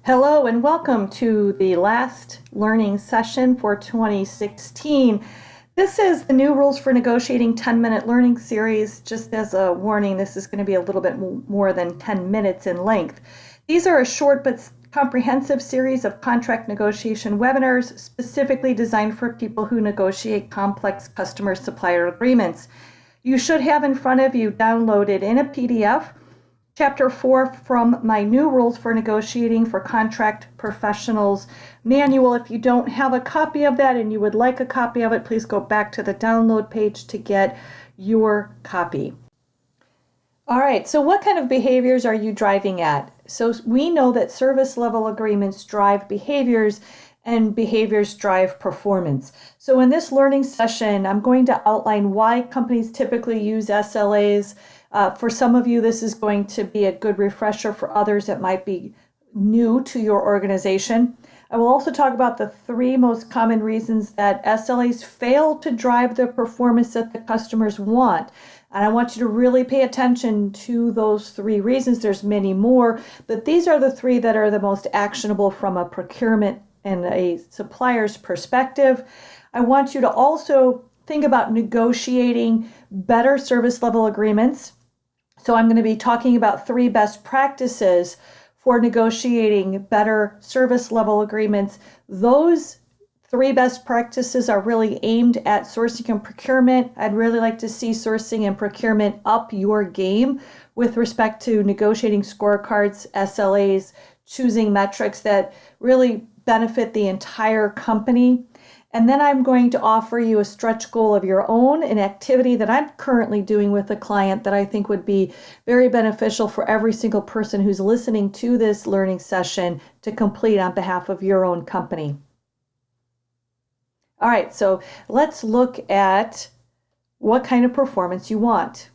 Hello and welcome to the last learning session for 2016. This is the new rules for negotiating 10-minute learning series. Just as a warning, this is going to be a little bit more than 10 minutes in length. These are a short but comprehensive series of contract negotiation webinars specifically designed for people who negotiate complex customer-supplier agreements. You should have in front of you downloaded in a PDF Chapter 4 from my new Rules for Negotiating for Contract Professionals manual. If you don't have a copy of that and you would like a copy of it, please go back to the download page to get your copy. All right, so what kind of behaviors are you driving at? So we know that service level agreements drive behaviors and behaviors drive performance. So in this learning session, I'm going to outline why companies typically use SLAs. For some of you, this is going to be a good refresher. For others, it might be new to your organization. I will also talk about the 3 most common reasons that SLAs fail to drive the performance that the customers want. And I want you to really pay attention to those 3 reasons. There's many more, but these are the 3 that are the most actionable from a procurement and a supplier's perspective. I want you to also think about negotiating better service level agreements. So I'm going to be talking about 3 best practices for negotiating better service level agreements. Those 3 best practices are really aimed at sourcing and procurement. I'd really like to see sourcing and procurement up your game with respect to negotiating scorecards, SLAs, choosing metrics that really benefit the entire company. And then I'm going to offer you a stretch goal of your own, an activity that I'm currently doing with a client that I think would be very beneficial for every single person who's listening to this learning session to complete on behalf of your own company. All right, so let's look at what kind of performance you want.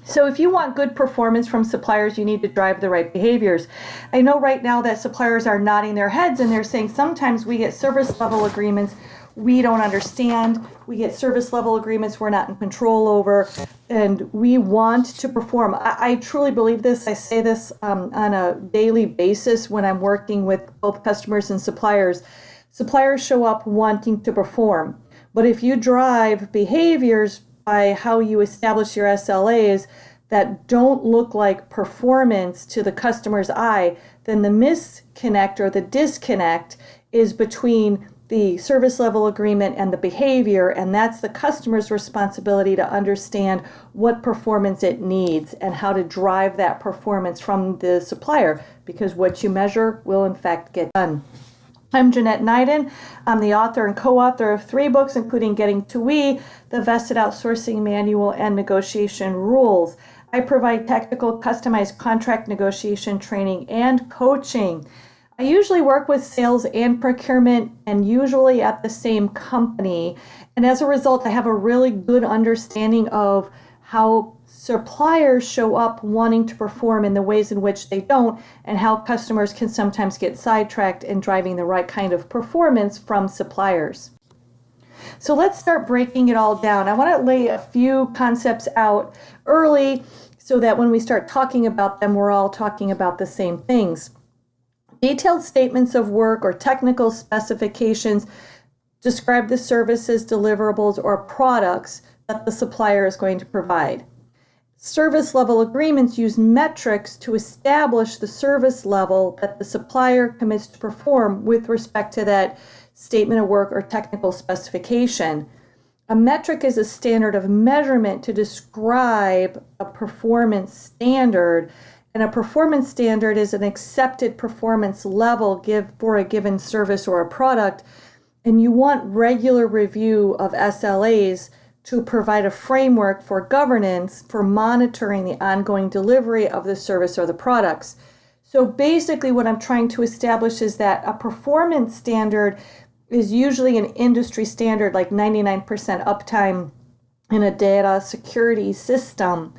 So if you want good performance from suppliers, you need to drive the right behaviors. I know right now that suppliers are nodding their heads and they're saying sometimes we get service level agreements we don't understand. We get service level agreements we're not in control over, and we want to perform. I truly believe this. I say this on a daily basis when I'm working with both customers and suppliers. Suppliers show up wanting to perform. But if you drive behaviors by how you establish your SLAs that don't look like performance to the customer's eye, then the misconnect or the disconnect is between the service level agreement and the behavior, and that's the customer's responsibility to understand what performance it needs and how to drive that performance from the supplier, because what you measure will in fact get done. I'm Jeanette Neiden. I'm the author and co-author of 3 books, including Getting to We, the Vested Outsourcing Manual, and Negotiation Rules. I provide technical, customized contract negotiation training and coaching. I usually work with sales and procurement, and usually at the same company. And as a result, I have a really good understanding of how suppliers show up wanting to perform in the ways in which they don't, and how customers can sometimes get sidetracked in driving the right kind of performance from suppliers. So let's start breaking it all down. I want to lay a few concepts out early so that when we start talking about them, we're all talking about the same things. Detailed statements of work or technical specifications describe the services, deliverables, or products that the supplier is going to provide. Service level agreements use metrics to establish the service level that the supplier commits to perform with respect to that statement of work or technical specification. A metric is a standard of measurement to describe a performance standard, and a performance standard is an accepted performance level for a given service or a product, and you want regular review of SLAs to provide a framework for governance for monitoring the ongoing delivery of the service or the products. So basically what I'm trying to establish is that a performance standard is usually an industry standard, like 99% uptime in a data security system.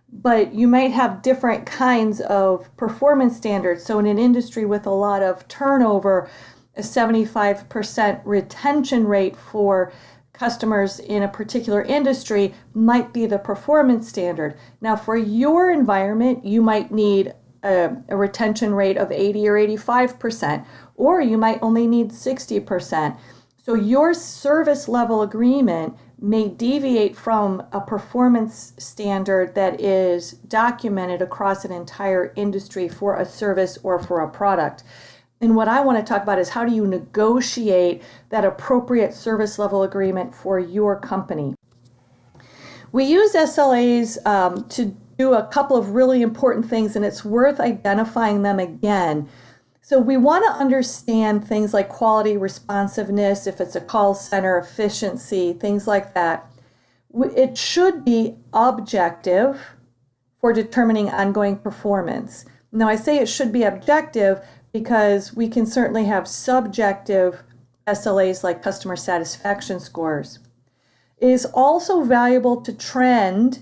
But you might have different kinds of performance standards. So in an industry with a lot of turnover, a 75% retention rate for customers in a particular industry might be the performance standard. Now, for your environment, you might need a retention rate of 80 or 85%, or you might only need 60%. So your service level agreement may deviate from a performance standard that is documented across an entire industry for a service or for a product. And what I want to talk about is how do you negotiate that appropriate service level agreement for your company. We use SLAs to do a couple of really important things, and it's worth identifying them again. So we want to understand things like quality, responsiveness, if it's a call center, efficiency, things like that. It should be objective for determining ongoing performance. Now, I say it should be objective because we can certainly have subjective SLAs like customer satisfaction scores. It is also valuable to trend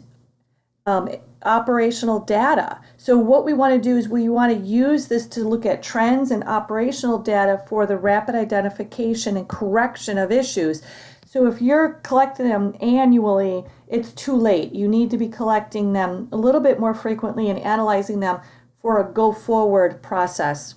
operational data. So what we want to do is we want to use this to look at trends and operational data for the rapid identification and correction of issues. So if you're collecting them annually, it's too late. You need to be collecting them a little bit more frequently and analyzing them for a go-forward process.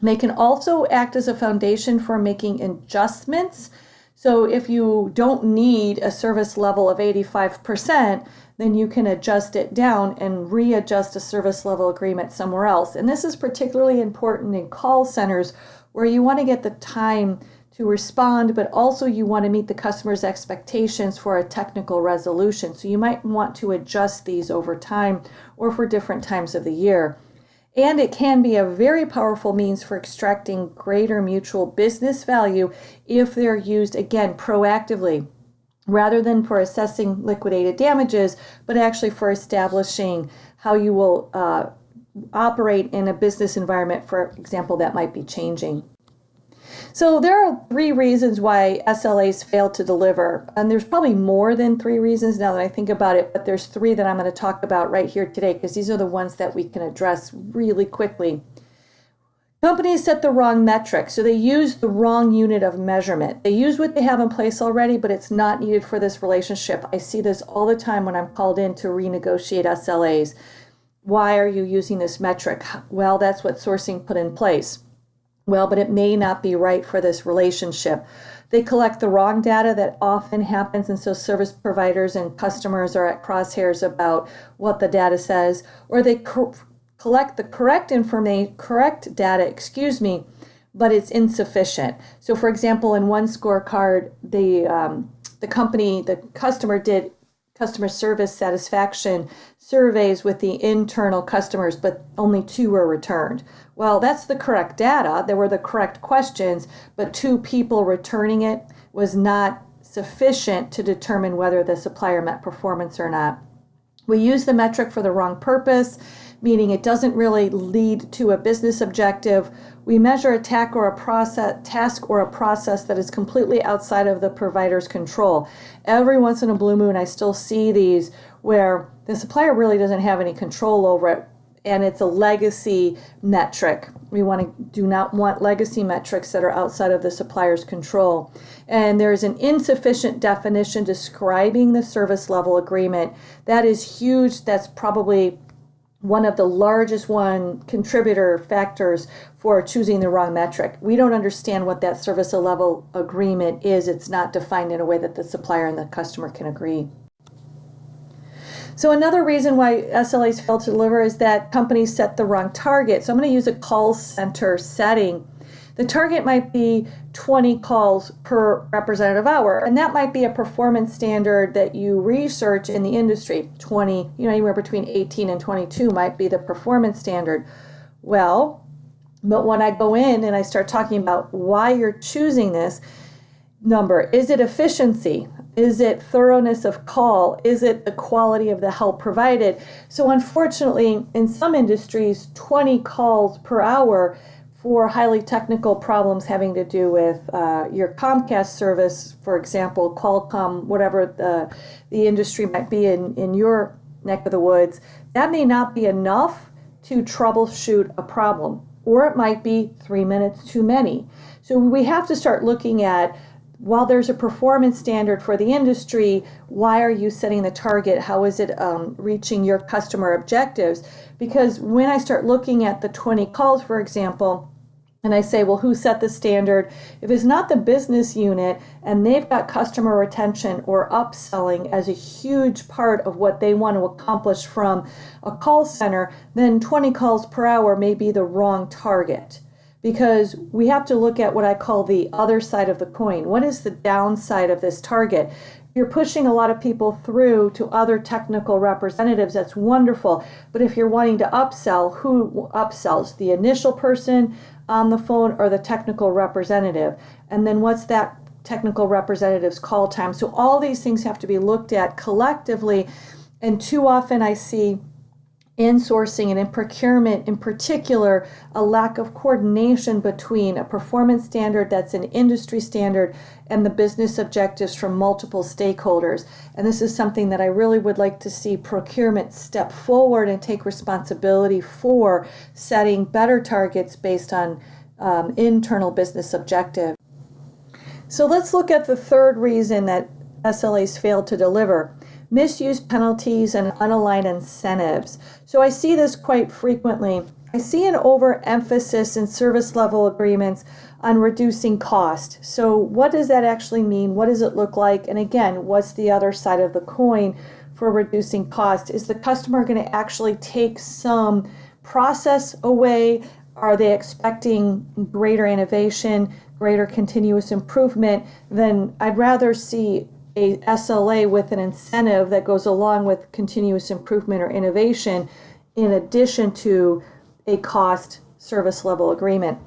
They can also act as a foundation for making adjustments. So if you don't need a service level of 85%, then you can adjust it down and readjust a service level agreement somewhere else. And this is particularly important in call centers where you want to get the time to respond, but also you want to meet the customer's expectations for a technical resolution. So you might want to adjust these over time or for different times of the year. And it can be a very powerful means for extracting greater mutual business value if they're used, again, proactively, rather than for assessing liquidated damages, but actually for establishing how you will operate in a business environment, for example, that might be changing. So there are 3 reasons why SLAs fail to deliver. And there's probably more than 3 reasons now that I think about it, but there's 3 that I'm going to talk about right here today because these are the ones that we can address really quickly. Companies set the wrong metric, so they use the wrong unit of measurement. They use what they have in place already, but it's not needed for this relationship. I see this all the time when I'm called in to renegotiate SLAs. Why are you using this metric? Well, that's what sourcing put in place. Well, but it may not be right for this relationship. They collect the wrong data. That often happens, and so service providers and customers are at crosshairs about what the data says, or they collect the correct data, but it's insufficient. So for example, in one scorecard, the customer did customer service satisfaction surveys with the internal customers, but only 2 were returned. Well, that's the correct data. There were the correct questions, but 2 people returning it was not sufficient to determine whether the supplier met performance or not. We use the metric for the wrong purpose, meaning it doesn't really lead to a business objective. We measure a task or a process that is completely outside of the provider's control. Every once in a blue moon, I still see these where the supplier really doesn't have any control over it, and it's a legacy metric. We do not want legacy metrics that are outside of the supplier's control. And there's an insufficient definition describing the service level agreement. That is huge. That's probably one of the largest contributor factors for choosing the wrong metric. We don't understand what that service level agreement is. It's not defined in a way that the supplier and the customer can agree. So another reason why SLAs fail to deliver is that companies set the wrong target. So I'm going to use a call center setting. The target might be 20 calls per representative hour, and that might be a performance standard that you research in the industry. 20, anywhere between 18 and 22 might be the performance standard. Well, but when I go in and I start talking about why you're choosing this number, is it efficiency? Is it thoroughness of call? Is it the quality of the help provided? So unfortunately, in some industries, 20 calls per hour for highly technical problems having to do with your Comcast service, for example, Qualcomm, whatever the industry might be in your neck of the woods, that may not be enough to troubleshoot a problem, or it might be 3 minutes too many. So we have to start looking at while there's a performance standard for the industry, why are you setting the target? How is it reaching your customer objectives? Because when I start looking at the 20 calls, for example, and I say, well, who set the standard? If it's not the business unit and they've got customer retention or upselling as a huge part of what they want to accomplish from a call center, then 20 calls per hour may be the wrong target. Because we have to look at what I call the other side of the coin. What is the downside of this target? You're pushing a lot of people through to other technical representatives. That's wonderful. But if you're wanting to upsell, who upsells? The initial person on the phone or the technical representative? And then what's that technical representative's call time? So all these things have to be looked at collectively. And too often I see in sourcing and in procurement in particular, a lack of coordination between a performance standard that's an industry standard and the business objectives from multiple stakeholders. And this is something that I really would like to see procurement step forward and take responsibility for, setting better targets based on internal business objectives. So let's look at the third reason that SLAs failed to deliver. Misuse penalties and unaligned incentives. So I see this quite frequently. I see an overemphasis in service level agreements on reducing cost. So what does that actually mean? What does it look like? And again, what's the other side of the coin for reducing cost? Is the customer going to actually take some process away? Are they expecting greater innovation, greater continuous improvement? Then I'd rather see a SLA with an incentive that goes along with continuous improvement or innovation in addition to a cost service level agreement.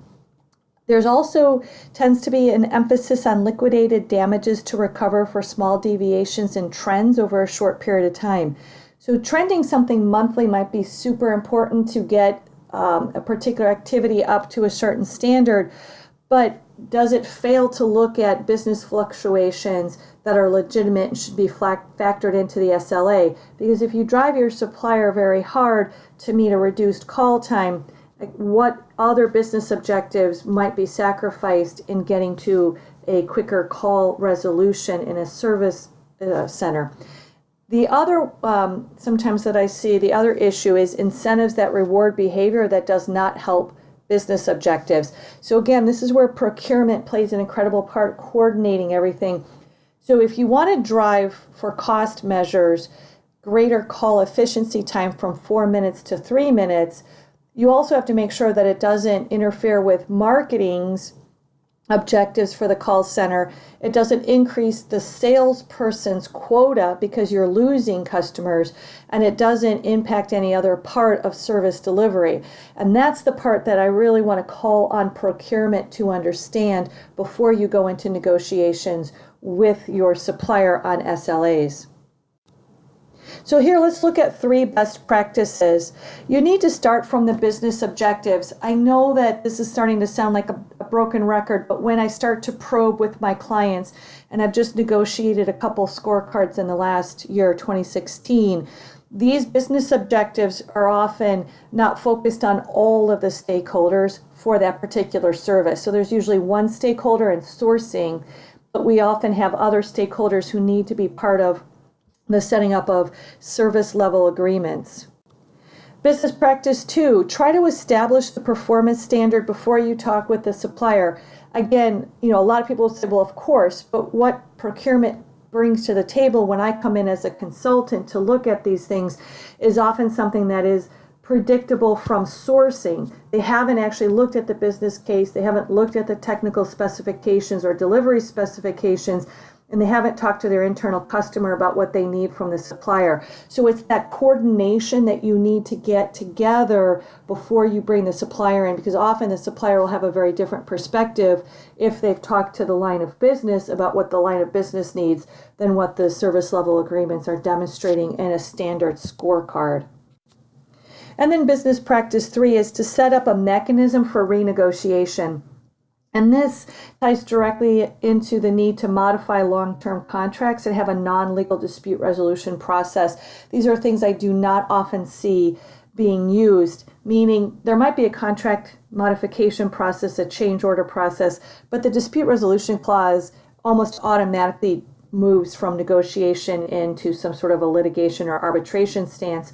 There's also tends to be an emphasis on liquidated damages to recover for small deviations in trends over a short period of time. So trending something monthly might be super important to get a particular activity up to a certain standard, but does it fail to look at business fluctuations that are legitimate and should be factored into the SLA? Because if you drive your supplier very hard to meet a reduced call time, what other business objectives might be sacrificed in getting to a quicker call resolution in a service center? The other, sometimes that I see, the other issue is incentives that reward behavior that does not help business objectives. So again, this is where procurement plays an incredible part, coordinating everything. So if you want to drive for cost measures, greater call efficiency time from 4 minutes to 3 minutes, you also have to make sure that it doesn't interfere with marketing's objectives for the call center. It doesn't increase the salesperson's quota because you're losing customers, and it doesn't impact any other part of service delivery. And that's the part that I really want to call on procurement to understand before you go into negotiations with your supplier on SLAs. So here, let's look at 3 best practices. You need to start from the business objectives. I know that this is starting to sound like a broken record, but when I start to probe with my clients, and I've just negotiated a couple scorecards in the last year, 2016, these business objectives are often not focused on all of the stakeholders for that particular service. So there's usually one stakeholder in sourcing, but we often have other stakeholders who need to be part of the setting up of service level agreements. Business practice 2, try to establish the performance standard before you talk with the supplier. Again, a lot of people say, well, of course, but what procurement brings to the table when I come in as a consultant to look at these things is often something that is predictable from sourcing. They haven't actually looked at the business case, they haven't looked at the technical specifications or delivery specifications, and they haven't talked to their internal customer about what they need from the supplier. So it's that coordination that you need to get together before you bring the supplier in, because often the supplier will have a very different perspective if they've talked to the line of business about what the line of business needs than what the service level agreements are demonstrating in a standard scorecard. And then business practice 3 is to set up a mechanism for renegotiation. And this ties directly into the need to modify long-term contracts and have a non-legal dispute resolution process. These are things I do not often see being used, meaning there might be a contract modification process, a change order process, but the dispute resolution clause almost automatically moves from negotiation into some sort of a litigation or arbitration stance.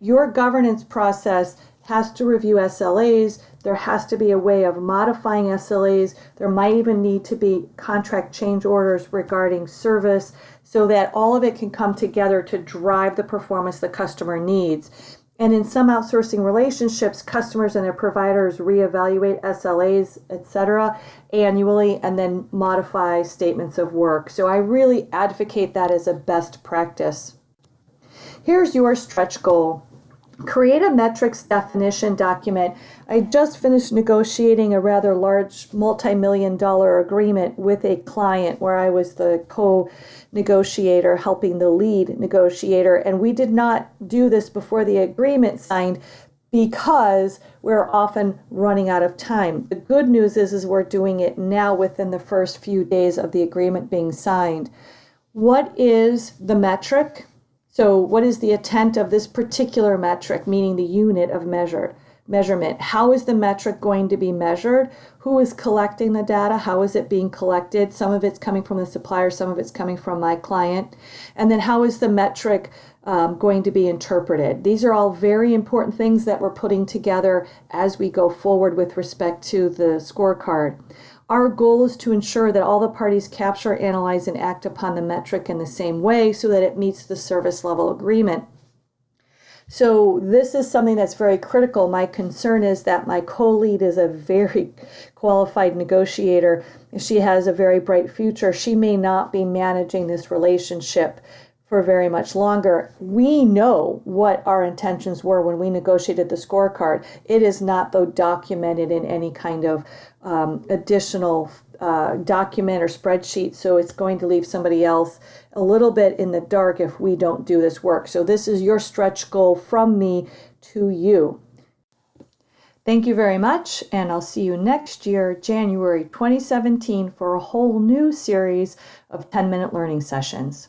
Your governance process has to review SLAs. There has to be a way of modifying SLAs. There might even need to be contract change orders regarding service so that all of it can come together to drive the performance the customer needs. And in some outsourcing relationships, customers and their providers reevaluate SLAs, etc., annually and then modify statements of work. So I really advocate that as a best practice. Here's your stretch goal. Create a metrics definition document. I just finished negotiating a rather large multi-million-dollar agreement with a client where I was the co-negotiator helping the lead negotiator, and we did not do this before the agreement signed because we're often running out of time. The good news is we're doing it now within the first few days of the agreement being signed. What is the metric? So what is the intent of this particular metric, meaning the unit of measurement? How is the metric going to be measured? Who is collecting the data? How is it being collected? Some of it's coming from the supplier, some of it's coming from my client. And then how is the metric going to be interpreted? These are all very important things that we're putting together as we go forward with respect to the scorecard. Our goal is to ensure that all the parties capture, analyze, and act upon the metric in the same way so that it meets the service level agreement. So this is something that's very critical. My concern is that my co-lead is a very qualified negotiator. She has a very bright future. She may not be managing this relationship for very much longer. We know what our intentions were when we negotiated the scorecard. It is not, though, documented in any kind of additional document or spreadsheet, so it's going to leave somebody else a little bit in the dark if we don't do this work. So this is your stretch goal from me to you. Thank you very much, and I'll see you next year, January 2017, for a whole new series of 10-minute learning sessions.